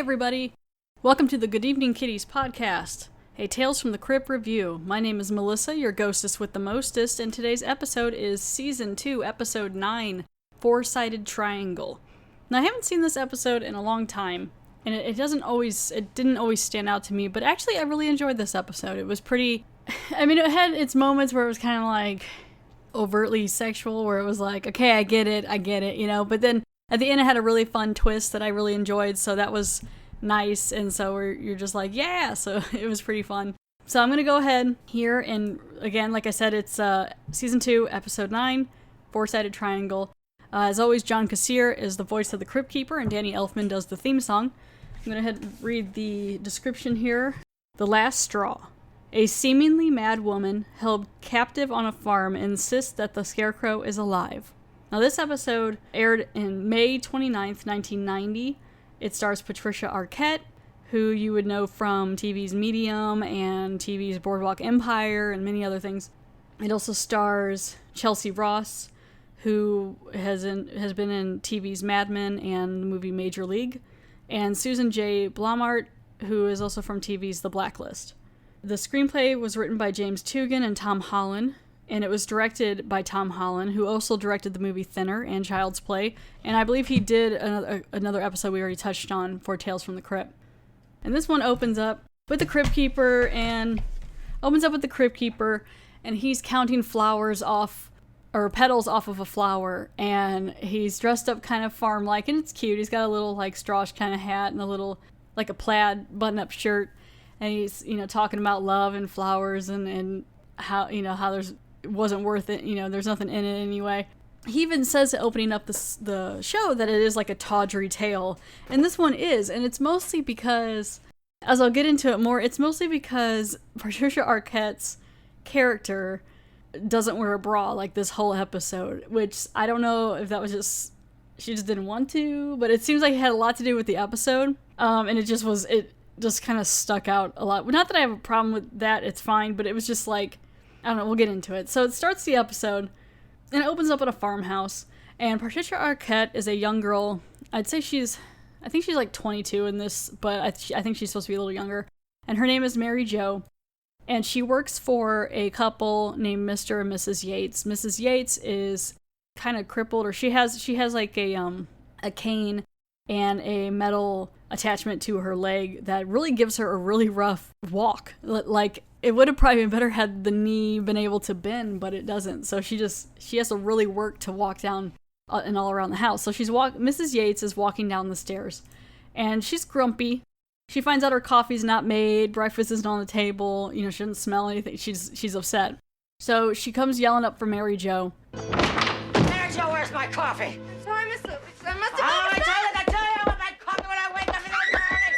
everybody! Welcome to the Good Evening Kitties podcast, a Tales from the Crypt review. My name is Melissa, your ghostess with the mostest, and today's episode is Season 2, Episode 9, Four-Sided Triangle. Now, I haven't seen this episode in a long time, and it didn't always stand out to me, but actually I really enjoyed this episode. It was pretty, it had its moments where it was kind of like overtly sexual, where it was like, okay, I get it, but then at the end it had a really fun twist that I really enjoyed, so that was nice, and so you're just like, yeah, so it was pretty fun. So I'm going to go ahead here, and again, like I said, it's Season 2, Episode 9, Four-Sided Triangle. As always, John Kassir is the voice of the Crypt Keeper, and Danny Elfman does the theme song. I'm going to head and read the description here. The last straw. A seemingly mad woman held captive on a farm insists that the scarecrow is alive. Now, this episode aired in May 29th, 1990. It stars Patricia Arquette, who you would know from TV's Medium and TV's Boardwalk Empire and many other things. It also stars Chelsea Ross, who has been in TV's Mad Men and the movie Major League, and Susan J. Blomart, who is also from TV's The Blacklist. The screenplay was written by James Tugan and Tom Holland, and it was directed by Tom Holland, who also directed the movie Thinner and Child's Play, and I believe he did another episode we already touched on for Tales from the Crypt. And this one opens up with the Crypt Keeper, and he's counting flowers off, or petals off of a flower, and he's dressed up kind of farm-like, and it's cute. He's got a little, like, strawish kind of hat and a little, like, a plaid button-up shirt, and he's, talking about love and flowers and how, how it wasn't worth it, there's nothing in it anyway. He even says opening up the show that it is like a tawdry tale, and this one is, and it's mostly because, as I'll get into it more, it's mostly because Patricia Arquette's character doesn't wear a bra like this whole episode, which I don't know if that was she just didn't want to, but it seems like it had a lot to do with the episode, and it just kind of stuck out a lot. Not that I have a problem with that, it's fine, but it was just like, I don't know, we'll get into it. So it starts the episode, and it opens up at a farmhouse, and Patricia Arquette is a young girl. I think she's like 22 in this, but I think she's supposed to be a little younger, and her name is Mary Jo, and she works for a couple named Mr. and Mrs. Yates. Mrs. Yates is kind of crippled, or she has like a cane and a metal attachment to her leg that really gives her a really rough walk. Like, it would have probably been better had the knee been able to bend, but it doesn't. So she has to really work to walk down and all around the house. So Mrs. Yates is walking down the stairs, and she's grumpy. She finds out her coffee's not made, breakfast isn't on the table, she doesn't smell anything. She's upset. So she comes yelling up for Mary Jo. Mary Jo, where's my coffee? Sorry, Miss Lewis. I must have I tell you, I want my coffee when I wake up in the morning.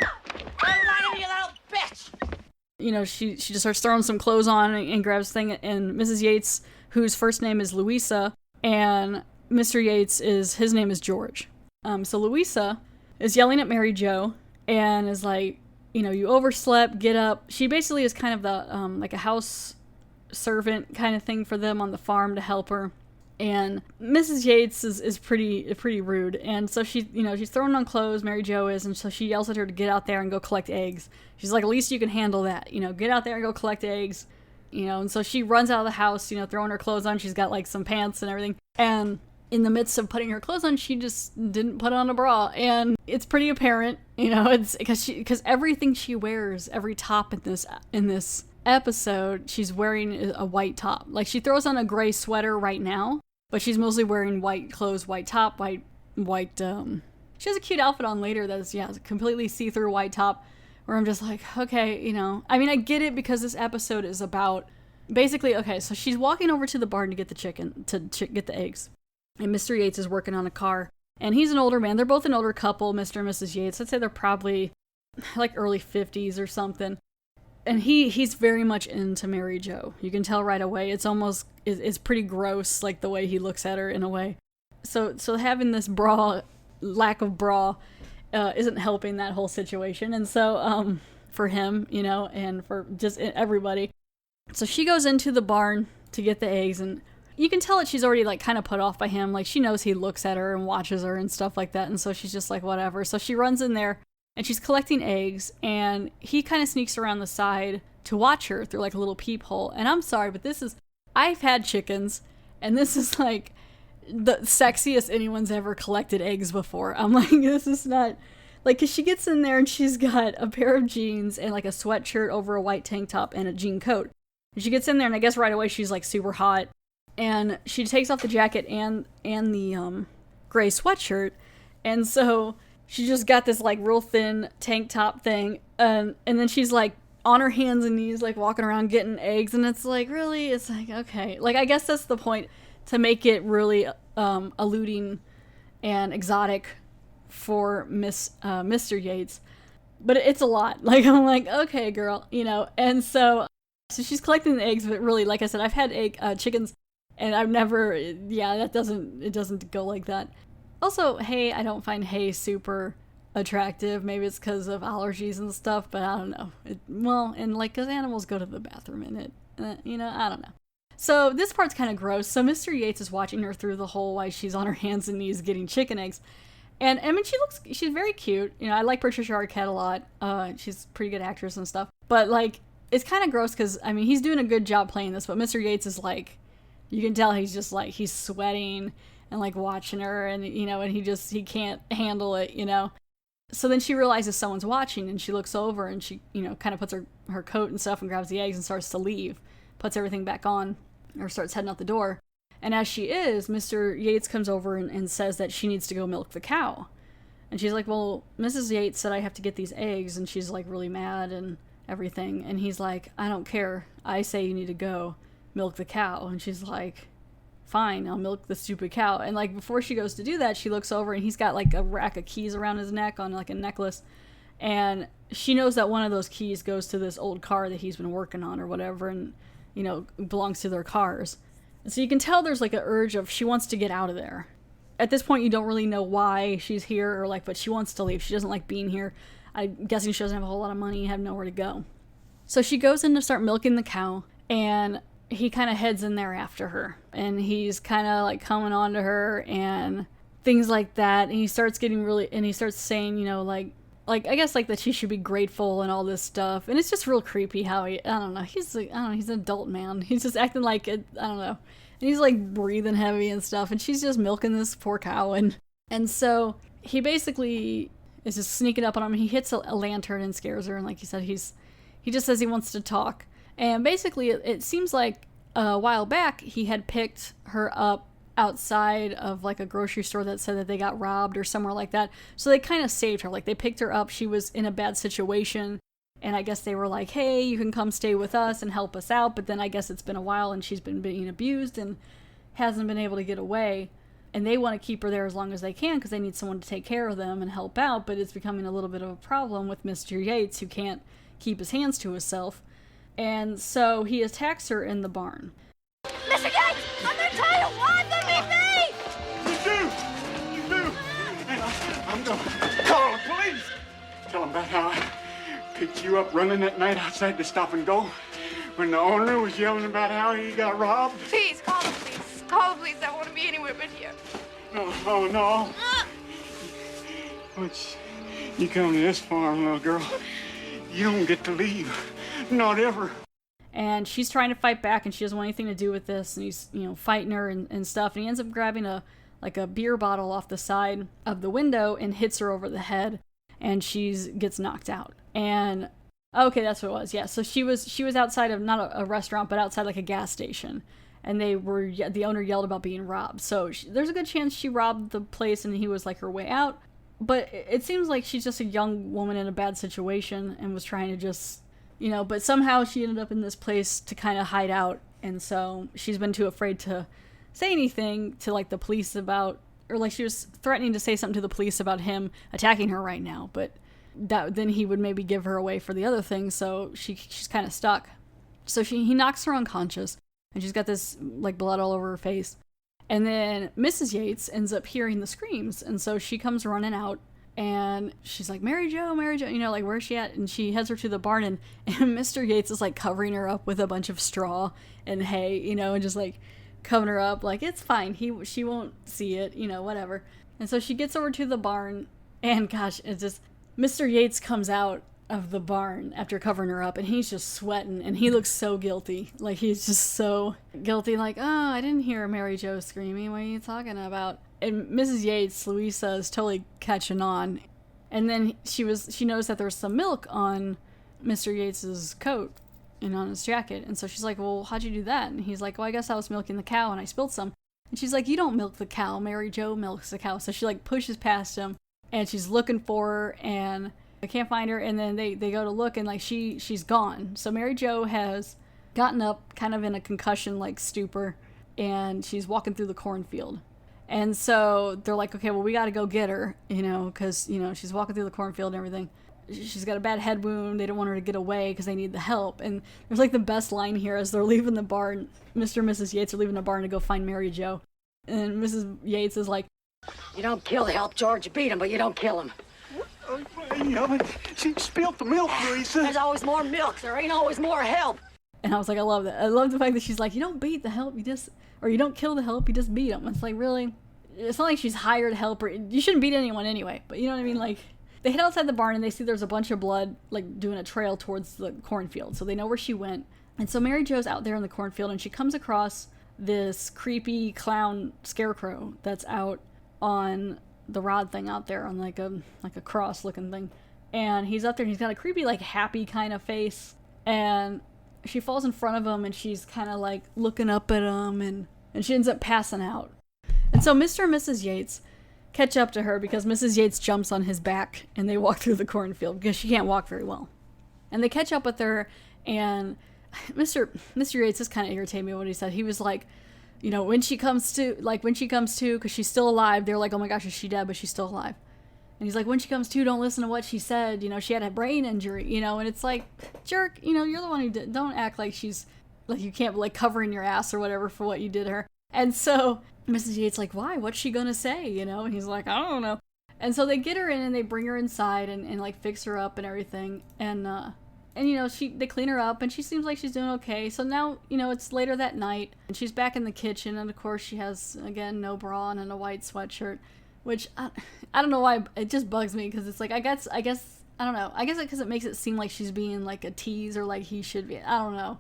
I'm lying, you little bitch. She just starts throwing some clothes on and grabs thing, and Mrs. Yates, whose first name is Louisa, and Mr. Yates his name is George. So Louisa is yelling at Mary Jo and is like, you overslept, get up. She basically is kind of the like a house servant kind of thing for them on the farm to help her. And Mrs. Yates is pretty rude, and so she's throwing on clothes, Mary Jo is, and so she yells at her to get out there and go collect eggs. She's like, at least you can handle that, get out there and go collect eggs, and so she runs out of the house, throwing her clothes on. She's got like some pants and everything, and in the midst of putting her clothes on, she just didn't put on a bra, and it's pretty apparent, it's because everything she wears, every top in this episode, she's wearing a white top. Like, she throws on a gray sweater right now, but she's mostly wearing white clothes, white top, white, she has a cute outfit on later that's, a completely see-through white top, where I'm just like, okay, I get it, because this episode is about, basically, okay, so she's walking over to the barn to get get the eggs, and Mr. Yates is working on a car, and he's an older man. They're both an older couple, Mr. and Mrs. Yates. I'd say they're probably, like, early 50s or something. And he's very much into Mary Jo. You can tell right away. It's pretty gross, like, the way he looks at her in a way. So having this lack of bra, isn't helping that whole situation. And so, for him, and for just everybody. So she goes into the barn to get the eggs, and you can tell that she's already, like, kind of put off by him. Like, she knows he looks at her and watches her and stuff like that. And so she's just like, whatever. So she runs in there and she's collecting eggs, and he kind of sneaks around the side to watch her through like a little peephole. And I'm sorry, but I've had chickens, and this is like the sexiest anyone's ever collected eggs before. I'm like, this is not, like, cause she gets in there and she's got a pair of jeans and like a sweatshirt over a white tank top and a jean coat. And she gets in there, and I guess right away she's like super hot, and she takes off the jacket and the gray sweatshirt, and so she just got this like real thin tank top thing, and then she's like on her hands and knees, like walking around getting eggs, and it's like, really? It's like, okay, like I guess that's the point, to make it really eluding and exotic for Mr. Yates, but it's a lot. Like, I'm like, okay, girl, and so she's collecting the eggs, but really, like I said, I've had chickens, and I've never, it doesn't go like that. Also, hay, I don't find hay super attractive. Maybe it's because of allergies and stuff, but I don't know. And like, because animals go to the bathroom in it, I don't know. So this part's kind of gross. So Mr. Yates is watching her through the hole while she's on her hands and knees getting chicken eggs. And I mean, she's very cute. I like Patricia Arquette a lot. She's a pretty good actress and stuff. But like, it's kind of gross because, I mean, he's doing a good job playing this, but Mr. Yates is like, you can tell he's just like, he's sweating and like watching her, and and he can't handle it, So then she realizes someone's watching, and she looks over, and she, kind of puts her coat and stuff and grabs the eggs and starts to leave, puts everything back on, or starts heading out the door. And as she is, Mr. Yates comes over and says that she needs to go milk the cow. And she's like, well, Mrs. Yates said I have to get these eggs, and she's like really mad and everything. And he's like, I don't care. I say you need to go milk the cow. And she's like, fine, I'll milk the stupid cow. And like, before she goes to do that, she looks over, and he's got like a rack of keys around his neck on like a necklace. And she knows that one of those keys goes to this old car that he's been working on or whatever, and belongs to their cars. And so you can tell there's like an urge of, she wants to get out of there. At this point, you don't really know why she's here, or like, but she wants to leave. She doesn't like being here. I'm guessing she doesn't have a whole lot of money, have nowhere to go. So she goes in to start milking the cow, and he kind of heads in there after her, and he's kind of like coming on to her and things like that. And he starts saying, like I guess like that she should be grateful and all this stuff. And it's just real creepy how he's an adult man. He's just acting like it, I don't know. And he's like breathing heavy and stuff, and she's just milking this poor cow. And so he basically is just sneaking up on him, and he hits a lantern and scares her. And like he said, he just says he wants to talk. And basically it seems like a while back he had picked her up outside of like a grocery store that said that they got robbed or somewhere like that. So they kind of saved her. Like, they picked her up. She was in a bad situation, and I guess they were like, hey, you can come stay with us and help us out. But then I guess it's been a while, and she's been being abused and hasn't been able to get away. And they want to keep her there as long as they can because they need someone to take care of them and help out. But it's becoming a little bit of a problem with Mr. Yates, who can't keep his hands to himself. And so he attacks her in the barn. Mr. Yates, I'm gonna tell you why they beat me! You do! And I'm gonna call the police! Tell them about how I picked you up running that night outside the stop and go when the owner was yelling about how he got robbed. Please, call the police. Call the police. I don't want to be anywhere but here. Oh, no. You come to this farm, little girl, you don't get to leave. Not ever. And she's trying to fight back, and she doesn't want anything to do with this, and he's, fighting her and stuff, and he ends up grabbing a beer bottle off the side of the window and hits her over the head, and she gets knocked out. And okay, that's what it was. Yeah, so she was outside of not a restaurant, but outside like a gas station, and the owner yelled about being robbed. So there's a good chance she robbed the place, and he was like her way out. But it seems like she's just a young woman in a bad situation and was trying to just, but somehow she ended up in this place to kind of hide out. And so she's been too afraid to say anything to like the police about, or like she was threatening to say something to the police about him attacking her right now. But then he would maybe give her away for the other thing. So she's kind of stuck. So he knocks her unconscious, and she's got this like blood all over her face. And then Mrs. Yates ends up hearing the screams, and so she comes running out, and she's like, Mary Jo, like, where's she at? And she heads her to the barn, and Mr. Yates is like covering her up with a bunch of straw and hay, and just like covering her up, like, it's fine, she won't see it, whatever. And so she gets over to the barn, and gosh, it's just, Mr. Yates comes out of the barn after covering her up, and he's just sweating, and he looks so guilty. Like, he's just so guilty, like, oh, I didn't hear Mary Jo screaming. What are you talking about? And Mrs. Yates, Louisa, is totally catching on. And then she noticed that there was some milk on Mr. Yates's coat and on his jacket. And so she's like, well, how'd you do that? And he's like, well, I guess I was milking the cow and I spilled some. And she's like, you don't milk the cow. Mary Jo milks the cow. So she like pushes past him, and she's looking for her, and I can't find her. And then they go to look, and like she's gone. So Mary Jo has gotten up kind of in a concussion like stupor, and she's walking through the cornfield. And so they're like, okay, well, we got to go get her, because, she's walking through the cornfield and everything. She's got a bad head wound. They don't want her to get away because they need the help. And there's like the best line here as they're leaving the barn. Mr. and Mrs. Yates are leaving the barn to go find Mary Jo. And Mrs. Yates is like, you don't kill the help, George. You beat him, but you don't kill him. Yeah, but she spilled the milk, Louisa. There's always more milk. There ain't always more help. and I was like, I love that. I love the fact that she's like, you don't beat the help, or you don't kill the help, you just beat them. It's like, really? It's not like she's hired help, or you shouldn't beat anyone anyway, but you know what I mean? Like, they head outside the barn and they see there's a bunch of blood, like, doing a trail towards the cornfield, so they know where she went. And so Mary Jo's out there in the cornfield, and she comes across this creepy clown scarecrow that's out on the rod thing out there on like a cross looking thing. And he's up there and he's got a creepy, like, happy kind of face. And she falls in front of him and she's kind of like looking up at him, and she ends up passing out. And so Mr. and Mrs. Yates catch up to her because Mrs. Yates jumps on his back and they walk through the cornfield because she can't walk very well. And they catch up with her, and Mr. Yates just kind of irritated me when he said, he was like, you know, when she comes to, because she's still alive, they're like, oh my gosh, is she dead? But she's still alive. And he's like, when she comes to, don't listen to what she said. You know, she had a brain injury, you know, and it's like, jerk, you know, you're the one who did. Don't act like she's, like, you can't, like, covering your ass or whatever for what you did to her. And so Mrs. Yates like, why? What's she gonna say, you know? And he's like, I don't know. And so they get her in and they bring her inside and like, fix her up and everything. And you know, they clean her up and she seems like she's doing okay. So now, you know, it's later that night and she's back in the kitchen, and of course she has, again, no bra on and a white sweatshirt, which I don't know why, it just bugs me, because it's like, I guess, I don't know. I guess because it makes it seem like she's being like a tease, or like he should be. I don't know.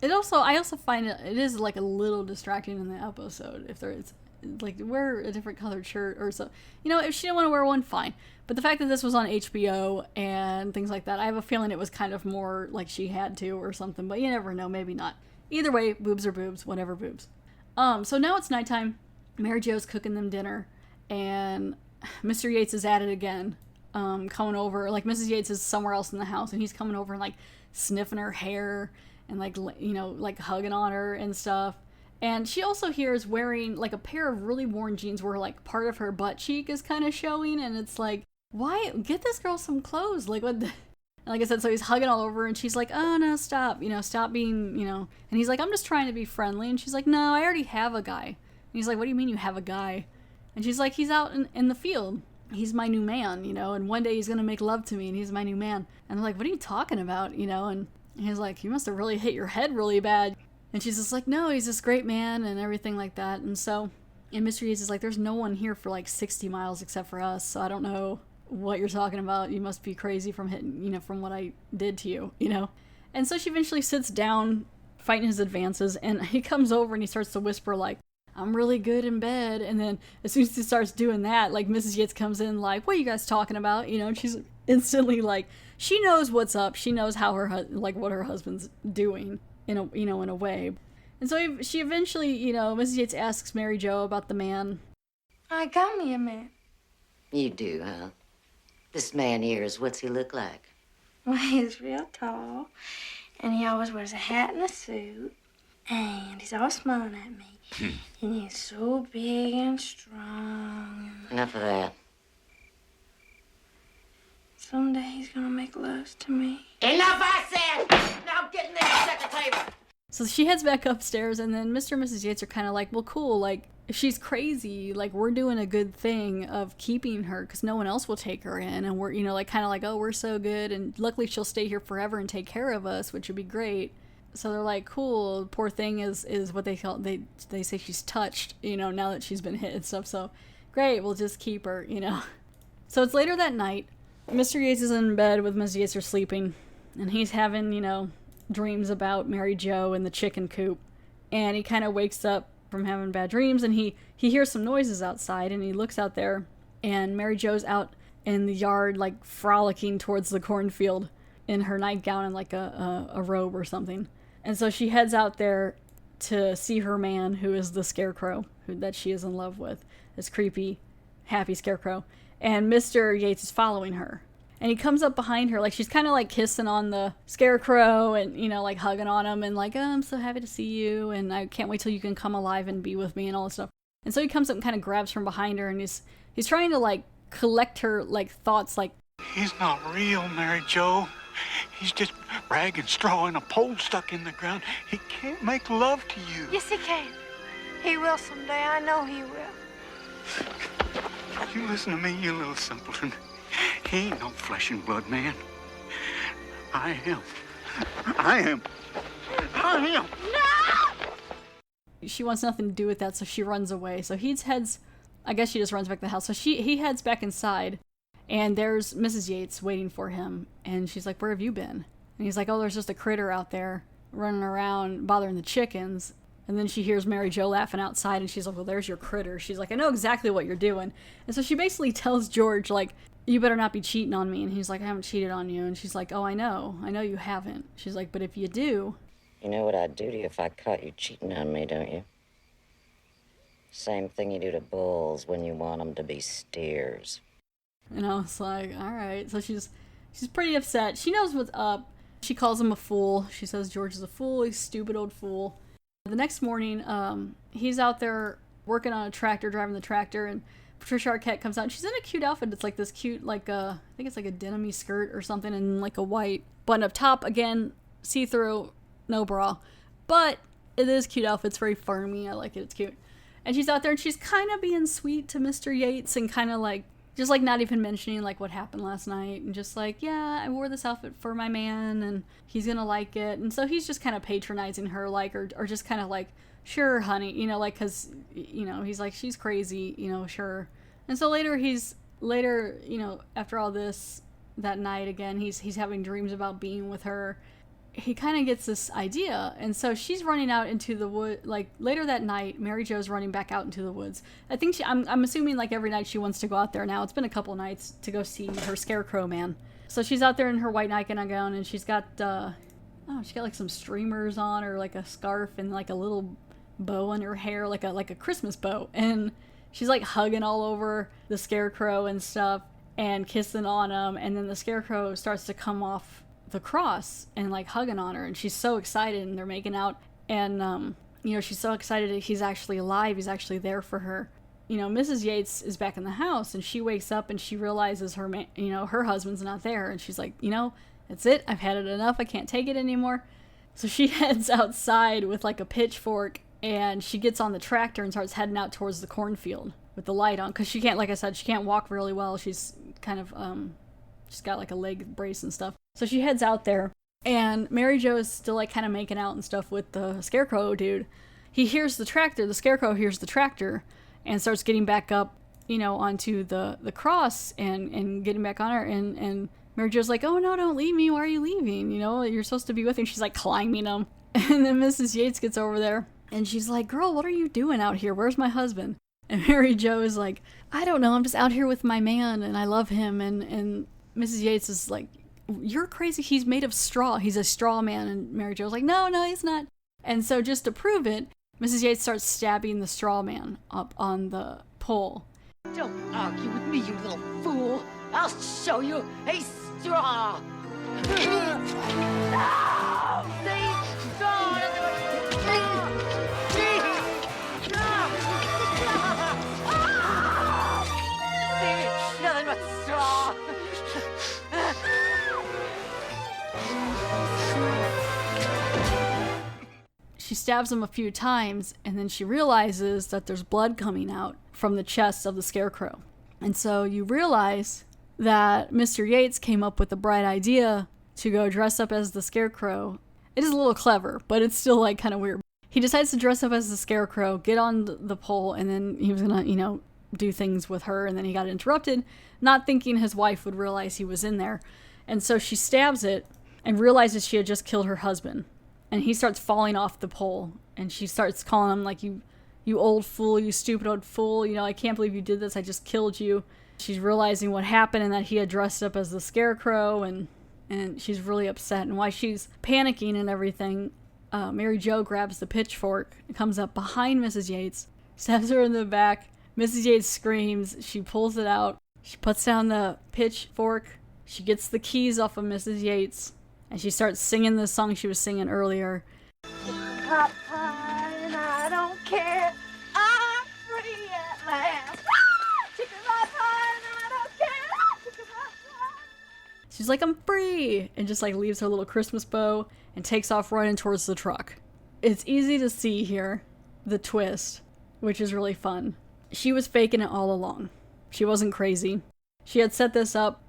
I also find it is like a little distracting in the episode if there is, like, wear a different colored shirt or so. You know, if she didn't want to wear one, fine. But the fact that this was on HBO and things like that, I have a feeling it was kind of more like she had to or something, but you never know, maybe not. Either way, boobs are boobs, whatever boobs. So now it's nighttime. Mary Jo's cooking them dinner, and Mr. Yates is at it again, coming over. Like, Mrs. Yates is somewhere else in the house, and he's coming over and, like, sniffing her hair and, like, you know, like, hugging on her and stuff. And she also here is wearing, like, a pair of really worn jeans where, like, part of her butt cheek is kind of showing, and it's like, why? Get this girl some clothes. Like, what the... And like I said, so he's hugging all over, and she's like, oh, no, stop. You know, stop being, you know... And he's like, I'm just trying to be friendly. And she's like, no, I already have a guy. And he's like, what do you mean you have a guy? And she's like, he's out in the field. He's my new man, you know, and one day he's going to make love to me, and he's my new man. And they're like, what are you talking about, you know? And he's like, you must have really hit your head really bad. And she's just like, no, he's this great man and everything like that. And so, and Mr. Yates is like, there's no one here for like 60 miles except for us, so I don't know what you're talking about. You must be crazy from hitting, you know, from what I did to you, you know? And so she eventually sits down, fighting his advances, and he comes over and he starts to whisper, like, I'm really good in bed. And then as soon as he starts doing that, like, Mrs. Yates comes in like, what are you guys talking about? You know, and she's instantly like, she knows what's up. She knows how what her husband's doing in a way. And so she eventually, you know, Mrs. Yates asks Mary Jo about the man. I got me a man. You do, huh? This man here what's he look like? Well, he's real tall, and he always wears a hat and a suit, and he's always smiling at me. And he's so big and strong. Enough of that. Someday he's gonna make love to me. Enough, I said! Now get in there and set the table. So she heads back upstairs, and then Mr. and Mrs. Yates are kind of like, well, cool, like, if she's crazy, like, we're doing a good thing of keeping her, because no one else will take her in, and we're, you know, like, kind of like, oh, we're so good, and luckily she'll stay here forever and take care of us, which would be great. So they're like, cool, poor thing is what they call, they say she's touched, you know, now that she's been hit and stuff, so great, we'll just keep her, you know. So it's later that night, Mr. Yates is in bed with Ms. Yates are sleeping, and he's having, dreams about Mary Jo and the chicken coop. And he kind of wakes up from having bad dreams, and he hears some noises outside, and he looks out there, and Mary Jo's out in the yard, like, frolicking towards the cornfield in her nightgown and, like, a robe or something. And so she heads out there to see her man, who is the scarecrow, that she is in love with, this creepy, happy scarecrow. And Mr. Yates is following her. And he comes up behind her, like, she's kind of, like, kissing on the scarecrow and, like, hugging on him and, like, oh, I'm so happy to see you, and I can't wait till you can come alive and be with me and all this stuff. And so he comes up and kind of grabs from behind her, and he's trying to, like, collect her, like, thoughts, like, He's not real, Mary Jo. He's just rag and straw and a pole stuck in the ground. He can't make love to you. Yes, he can. He will someday. I know he will. You listen to me, you little simpleton. He ain't no flesh and blood man. I am. I am. I am. she wants nothing to do with that, so she runs away. So he heads, I guess she just runs back to the house. So he heads back inside, and there's Mrs. Yates waiting for him, and she's like, where have you been? And he's like, oh, there's just a critter out there running around bothering the chickens. And then she hears Mary Jo laughing outside, and she's like, well, there's your critter. She's like, I know exactly what you're doing. And so she basically tells George, like, you better not be cheating on me. And he's like, I haven't cheated on you. And she's like, oh, I know you haven't. She's like, but if you do. You know what I'd do to you if I caught you cheating on me, don't you? Same thing you do to bulls when you want them to be steers. And I was like, all right. So she's pretty upset. She knows what's up. She calls him a fool. She says George is a fool. He's a stupid old fool. The next morning, he's out there working on a tractor, driving the tractor, and Patricia Arquette comes out. And she's in a cute outfit. It's like this cute, like I think it's like a denim-y skirt or something, and like a white button-up top. Again, see-through, no bra. But it is a cute outfit. It's very farmy. I like it. It's cute. And she's out there, and she's kind of being sweet to Mr. Yates and kind of like, just like not even mentioning like what happened last night, and just like, yeah, I wore this outfit for my man and he's gonna like it. And so he's just kind of patronizing her, like, or just kind of like, sure, honey, like, cause, he's like, she's crazy, sure. And so later, after all this, that night again, he's having dreams about being with her. He kind of gets this idea, and so she's running out into the wood. Like later that night, Mary Jo's running back out into the woods. I think I'm assuming like every night she wants to go out there now. It's been a couple nights to go see her scarecrow man. So she's out there in her white nightgown, and she's got like some streamers on, or like a scarf and like a little bow in her hair, like a Christmas bow, and she's like hugging all over the scarecrow and stuff and kissing on him, and then the scarecrow starts to come off the cross and like hugging on her, and she's so excited, and they're making out, and she's so excited that he's actually alive, he's actually there for her. Mrs. Yates is back in the house, and she wakes up and she realizes her husband's not there, and she's like, that's it, I've had it enough, I can't take it anymore. So she heads outside with like a pitchfork, and she gets on the tractor and starts heading out towards the cornfield with the light on, because she can't, like I said, she can't walk really well. She's kind of she's got like a leg brace and stuff. So she heads out there, and Mary Jo is still like kind of making out and stuff with the scarecrow dude. He hears the tractor, the scarecrow hears the tractor, and starts getting back up, onto the cross and getting back on her, and Mary Jo's like, oh no, don't leave me, why are you leaving? You're supposed to be with me. And she's like climbing him. And then Mrs. Yates gets over there, and she's like, girl, what are you doing out here? Where's my husband? And Mary Jo is like, I don't know, I'm just out here with my man, and I love him. And Mrs. Yates is like, you're crazy, he's made of straw, he's a straw man. And Mary Jo's like, no, he's not. And so just to prove it, Mrs. Yates starts stabbing the straw man up on the pole. Don't argue with me, you little fool. I'll show you a straw. No! See? Straw! See? Nothing but straw. She stabs him a few times, and then she realizes that there's blood coming out from the chest of the scarecrow. And so you realize that Mr. Yates came up with the bright idea to go dress up as the scarecrow. It is a little clever, but it's still like kind of weird. He decides to dress up as the scarecrow, get on the pole, and then he was gonna, do things with her, and then he got interrupted, not thinking his wife would realize he was in there. And so she stabs it and realizes she had just killed her husband. And he starts falling off the pole, and she starts calling him like, you old fool, you stupid old fool, I can't believe you did this, I just killed you. She's realizing what happened and that he had dressed up as the Scarecrow, and she's really upset. And while she's panicking and everything, Mary Jo grabs the pitchfork and comes up behind Mrs. Yates, stabs her in the back. Mrs. Yates screams, she pulls it out, she puts down the pitchfork, she gets the keys off of Mrs. Yates, and she starts singing the song she was singing earlier. Pot pie and I don't care. I'm free at last. Chicken pot pie and I don't care. Chicken pot pie. She's like, I'm free! And just like leaves her little Christmas bow and takes off running towards the truck. It's easy to see here the twist, which is really fun. She was faking it all along. She wasn't crazy. She had set this up,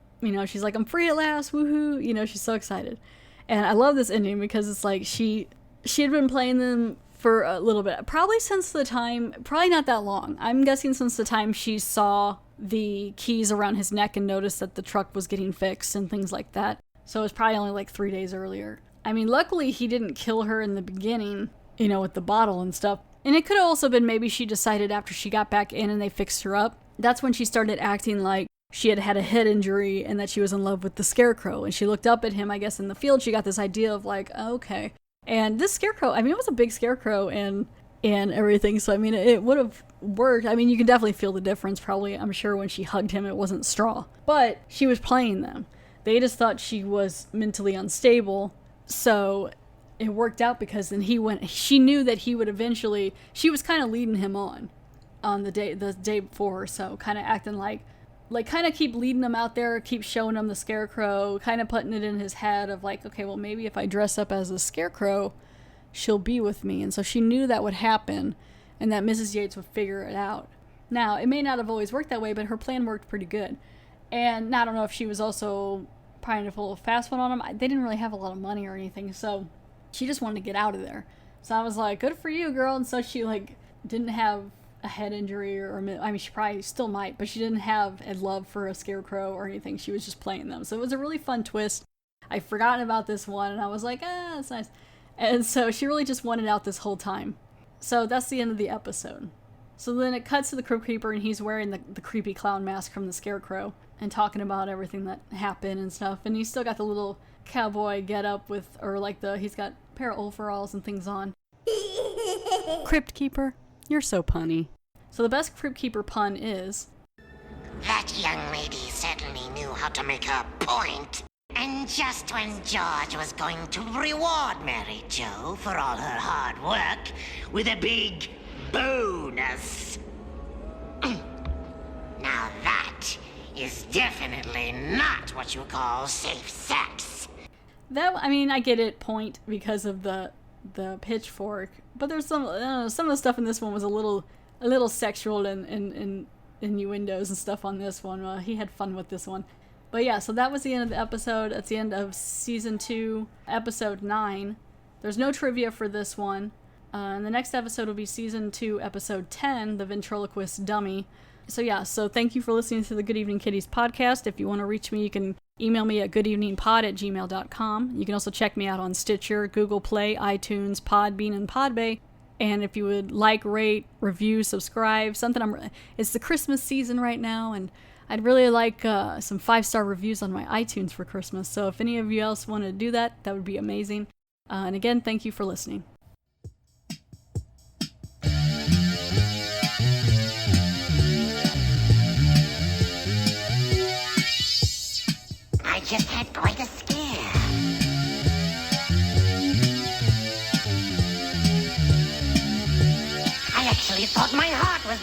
she's like, I'm free at last, woohoo! She's so excited. And I love this ending because it's like she had been playing them for a little bit. Probably not that long. I'm guessing since the time she saw the keys around his neck and noticed that the truck was getting fixed and things like that. So it was probably only like 3 days earlier. I mean, luckily he didn't kill her in the beginning, with the bottle and stuff. And it could have also been maybe she decided after she got back in and they fixed her up. That's when she started acting like she had had a head injury and that she was in love with the Scarecrow. And she looked up at him, I guess, in the field. She got this idea of like, oh, okay. And this Scarecrow, it was a big Scarecrow and everything. So, it would have worked. You can definitely feel the difference. Probably, I'm sure when she hugged him, it wasn't straw. But she was playing them. They just thought she was mentally unstable. So it worked out because then she knew that he would eventually, she was kind of leading him on the day before. So kind of acting like kind of keep leading him out there, keep showing him the Scarecrow, kind of putting it in his head of like, okay, well, maybe if I dress up as a Scarecrow, she'll be with me. And so she knew that would happen and that Mrs. Yates would figure it out. Now, it may not have always worked that way, but her plan worked pretty good. And I don't know if she was also trying to pull a fast one on him. They didn't really have a lot of money or anything, so she just wanted to get out of there. So I was like, good for you, girl. And so she didn't have a head injury or she probably still might, but she didn't have a love for a Scarecrow or anything. She was just playing them. So it was a really fun twist. I'd forgotten about this one and I was like, that's nice. And so she really just wanted out this whole time. So that's the end of the episode. So then it cuts to the Crypt Keeper and he's wearing the creepy clown mask from the Scarecrow and talking about everything that happened and stuff. And he's still got the little cowboy get up he's got a pair of overalls and things on. Crypt Keeper. You're so punny. So the best Crypt Keeper pun is, that young lady certainly knew how to make her point. And just when George was going to reward Mary Jo for all her hard work with a big bonus. Now that is definitely not what you call safe sex. that, I get it, point, because of the pitchfork, but there's some of the stuff in this one was a little sexual and innuendos and stuff on this one. He had fun with this one. But yeah, so that was the end of the episode. That's the end of season 2, episode 9. There's no trivia for this one. And the next episode will be season 2, episode 10, the ventriloquist dummy. So yeah, so thank you for listening to the Good Evening Kitties podcast. If you want to reach me, you can email me at goodeveningpod@gmail.com. You can also check me out on Stitcher, Google Play, iTunes, Podbean, and Podbay. And if you would like, rate, review, subscribe, it's the Christmas season right now, and I'd really like some 5-star reviews on my iTunes for Christmas. So if any of you else want to do that, that would be amazing. And again, thank you for listening. I just had quite a scare. I actually thought my heart was